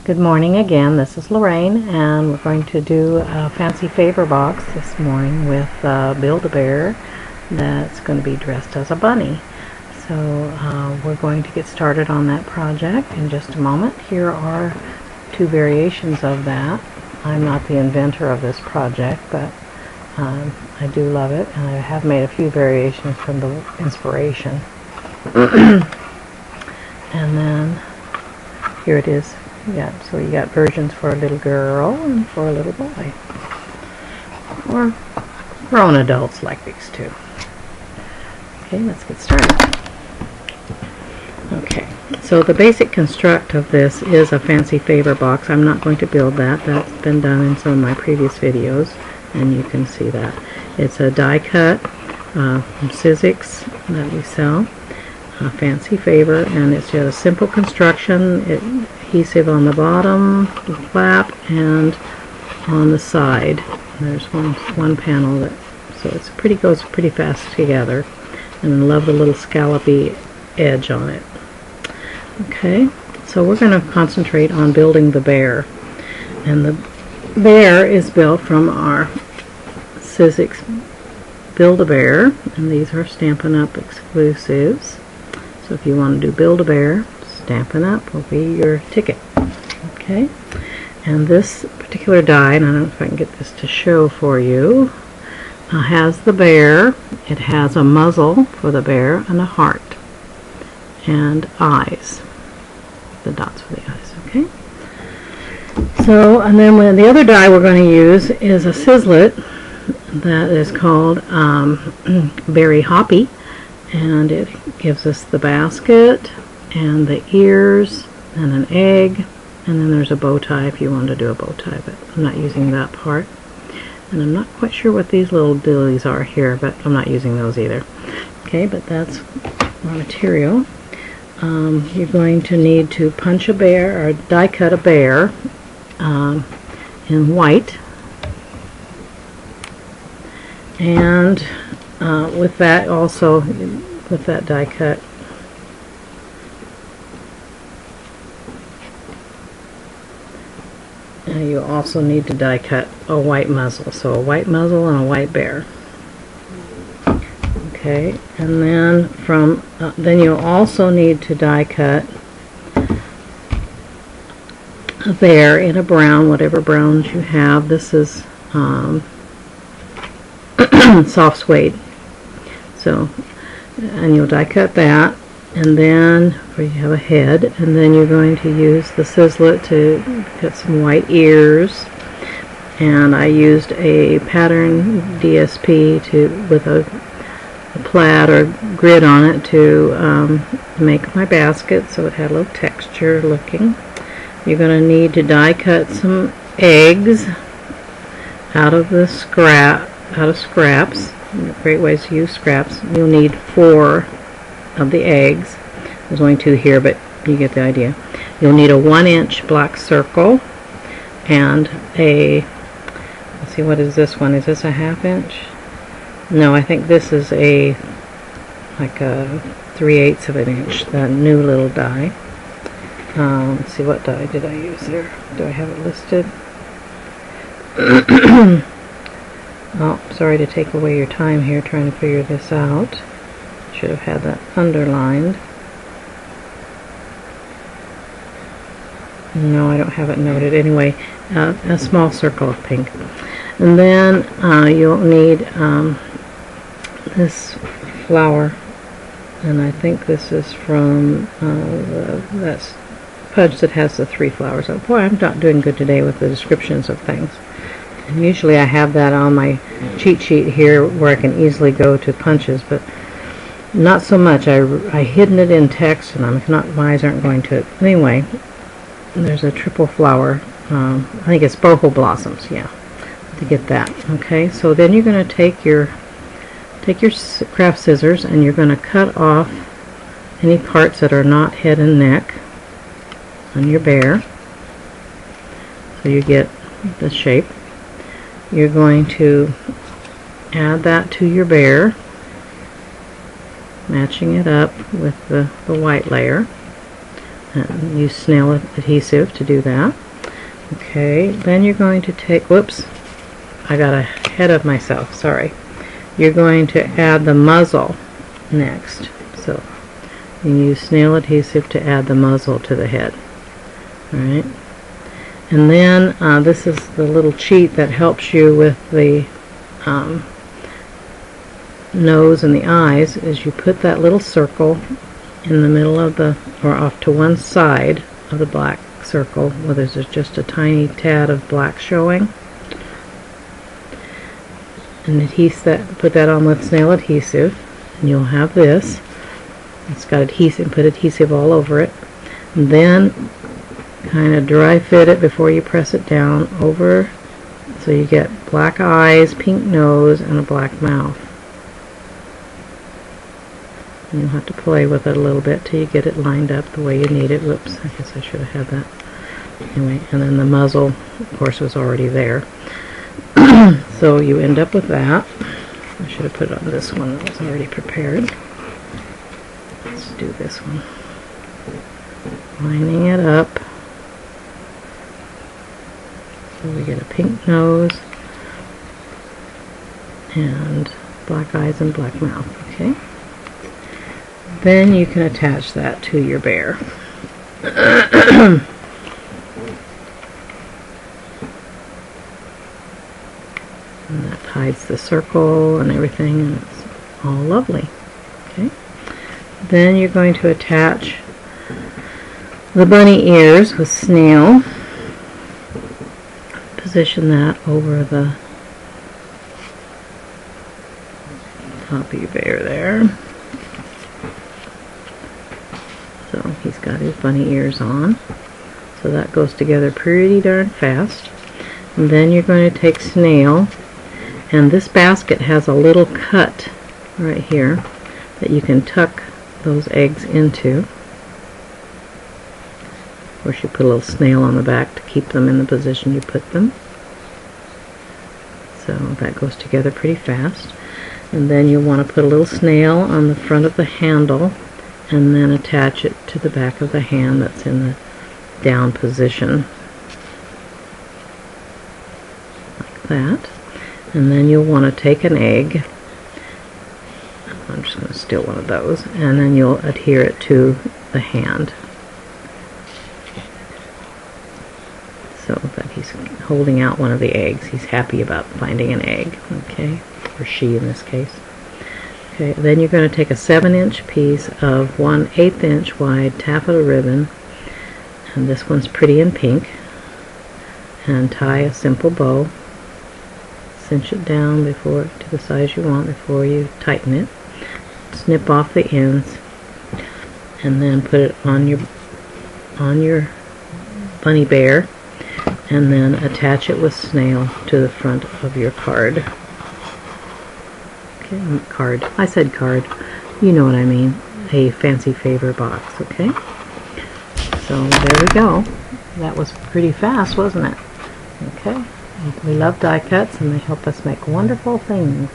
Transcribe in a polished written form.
Good morning again. This is Lorraine, and we're going to do a fancy favor box this morning with Build-A-Bear that's going to be dressed as a bunny. So we're going to get started on that project in just a moment. Here are two variations of that. I'm not the inventor of this project, but I do love it, and I have made a few variations from the inspiration. And then here it is. Yeah, so you got versions for a little girl and for a little boy, or grown adults like these two. Okay, let's get started. Okay, so the basic construct of this is a fancy favor box. I'm not going to build that. That's been done in some of my previous videos, and you can see that. It's a die cut from Sizzix that we sell. A fancy favor, and it's just a simple construction. Adhesive on the bottom, the flap, and on the side. There's one panel that, so it's goes pretty fast together, and I love the little scallopy edge on it. Okay, so we're going to concentrate on building the bear, and the bear is built from our Sizzix Build-A-Bear, and these are Stampin' Up! Exclusives. So if you want to do Build-A-Bear, Stampin' Up! Will be your ticket. Okay, and this particular die, and I don't know if I can get this to show for you, has the bear. It has a muzzle for the bear and a heart and eyes, the dots for the eyes. Okay, so and then when the other die we're going to use is a Sizzlet that is called Berry Hoppy, and it gives us the basket and the ears and an egg, and then there's a bow tie if you want to do a bow tie, but I'm not using that part. And I'm not quite sure what these little dillies are here, but I'm not using those either. Okay, but that's our material. You're going to need to punch a bear, or die cut a bear in white, and with that also, with that die cut, you also need to die cut a white muzzle, so a white muzzle and a white bear. Okay, and then then you'll also need to die cut a bear in a brown, whatever browns you have. This is soft suede. So, and you'll die cut that, and then you have a head, and then you're going to use the Sizzlet to cut some white ears. And I used a pattern DSP with a plaid or grid on it to make my basket, so it had a little texture looking. You're going to need to die cut some eggs out of scraps. Great ways to use scraps. You'll need 4 of the eggs. There's only 2 here, but you get the idea. You'll need a 1-inch black circle and let's see, what is this one? Is this a 1/2 inch? No, I think this is like a 3/8 of an inch, that new little die. Let's see, what die did I use there? Do I have it listed? Oh, sorry to take away your time here trying to figure this out. Should have had that underlined. No, I don't have it noted. Anyway, a small circle of pink. And then you'll need this flower, and I think this is from that pudge that has the 3 flowers. Oh, boy, I'm not doing good today with the descriptions of things. And usually I have that on my cheat sheet here where I can easily go to punches, but not so much. I hidden it in text, and my eyes aren't going to it. Anyway, there's a triple flower. I think it's boho blossoms, yeah, to get that. Okay, so then you're going to take your craft scissors, and you're going to cut off any parts that are not head and neck on your bear, so you get the shape. You're going to add that to your bear, matching it up with the white layer. and use snail adhesive to do that. Okay, then you're going to take, whoops, I got ahead of myself, sorry. You're going to add the muzzle next. So you use snail adhesive to add the muzzle to the head. Alright, and then this is the little cheat that helps you with the nose and the eyes, is you put that little circle in the middle of the, or off to one side of the black circle where there's just a tiny tad of black showing, and put that on with snail adhesive, and you'll have this. It's got adhesive, put adhesive all over it, and then kind of dry fit it before you press it down over, so you get black eyes, pink nose, and a black mouth. And you'll have to play with it a little bit till you get it lined up the way you need it. Whoops, I guess I should have had that. Anyway, and then the muzzle, of course, was already there. So you end up with that. I should have put it on this one that was already prepared. Let's do this one. Lining it up. So we get a pink nose and black eyes and black mouth. Okay. Then you can attach that to your bear. And that hides the circle and everything, and it's all lovely. Okay. Then you're going to attach the bunny ears with snail. Position that over the top of your bear there. So he's got his bunny ears on. So that goes together pretty darn fast. And then you're going to take snail, and this basket has a little cut right here that you can tuck those eggs into. Of course, you put a little snail on the back to keep them in the position you put them. So that goes together pretty fast. And then you'll want to put a little snail on the front of the handle and then attach it to the back of the hand that's in the down position. Like that. And then you'll want to take an egg. I'm just going to steal one of those. And then you'll adhere it to the hand, so that he's holding out one of the eggs. He's happy about finding an egg, okay, or she in this case. Okay, then you're going to take a 7-inch piece of 1/8 inch wide taffeta ribbon, and this one's pretty in pink, and tie a simple bow. Cinch it down to the size you want before you tighten it. Snip off the ends, and then put it on your bunny bear, and then attach it with snail to the front of your card. Okay, card. I said card. You know what I mean. A fancy favor box, okay? So there we go. That was pretty fast, wasn't it? Okay. We love die cuts, and they help us make wonderful things.